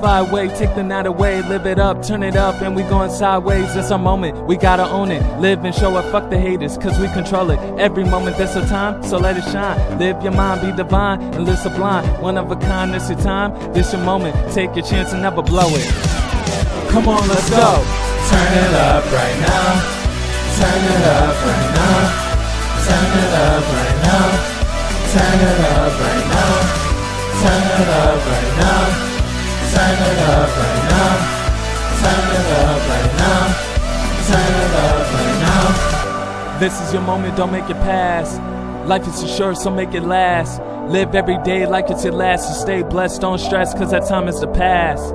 satisfied way, take the night away, live it up, turn it up, and we going sideways. It's our moment, we gotta own it, live and show it, fuck the haters, cause we control it. Every moment there's a time, so let it shine. Live your mind, be divine, and live sublime. One of a kind, this your time, this your moment. Take your chance and never blow it. Come on, let's go. Turn it up right now. Turn it up right now. Turn it up right now. Turn it up right now. Turn it up right now. Turn it up right now. Turn it up right now. Turn it up right now. This is your moment, don't make it pass. Life is too short, so make it last. Live every day like it's your last, so stay blessed, don't stress, cause that time is the past.